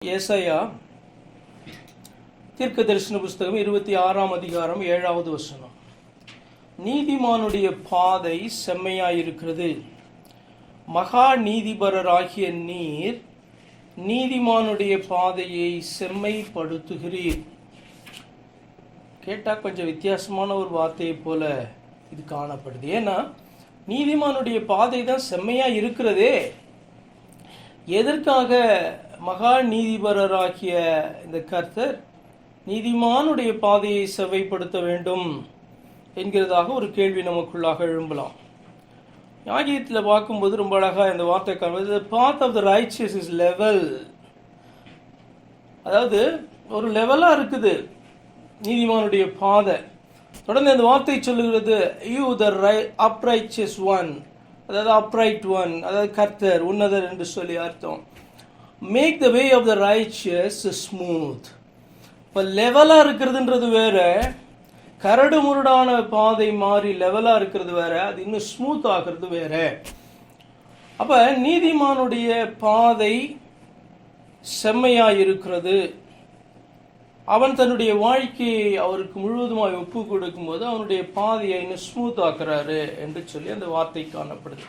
ஏசாயா தீர்க்கதரிசன புஸ்தகம் 26ஆம் அதிகாரம் 7வது வசனம். நீதிமானுடைய பாதை செம்மையாயிருக்கிறது, மகா நீதிபரராகிய நீர் நீதிமானுடைய பாதையை செம்மைப்படுத்துகிறீர். கேட்டா கொஞ்சம் வித்தியாசமான ஒரு வார்த்தையை போல இது காணப்படுது. ஏன்னா நீதிமானுடைய பாதை தான் செம்மையா இருக்கிறதே. எதற்காக மகா நீதிபரராகிய இந்த கர்த்தர் நீதிமானுடைய பாதையை செவ்வைப்படுத்த வேண்டும் என்கிறதாக ஒரு கேள்வி நமக்குள்ளாக எழும்பலாம். ஆகியத்தில் பார்க்கும்போது ரொம்ப அழகாக இந்த வார்த்தை காண்பது, the path of the righteous is level. அதாவது ஒரு லெவலாக இருக்குது நீதிமானுடைய பாதை. தொடர்ந்து அந்த வார்த்தை சொல்லுகிறது, you the uprighteous one, அதாவது upright one, அதாவது கர்த்தர் உன்னதர் என்று சொல்லி அர்த்தம். Make the way of the righteous smooth. இப்போ லெவலாக இருக்கிறதுன்றது வேற, கரடு முரடான பாதை மாறி லெவலாக இருக்கிறது வேற, அது இன்னும் ஸ்மூத் ஆகிறது வேற. அப்போ நீதிமானுடைய பாதை செம்மையாக இருக்கிறது. அவன் தன்னுடைய வாழ்க்கையை அவருக்கு முழுவதுமாக ஒப்பு கொடுக்கும்போது அவனுடைய பாதையை இன்னும் ஸ்மூத் ஆக்குறாரு என்று சொல்லி அந்த வார்த்தை காணப்படுது.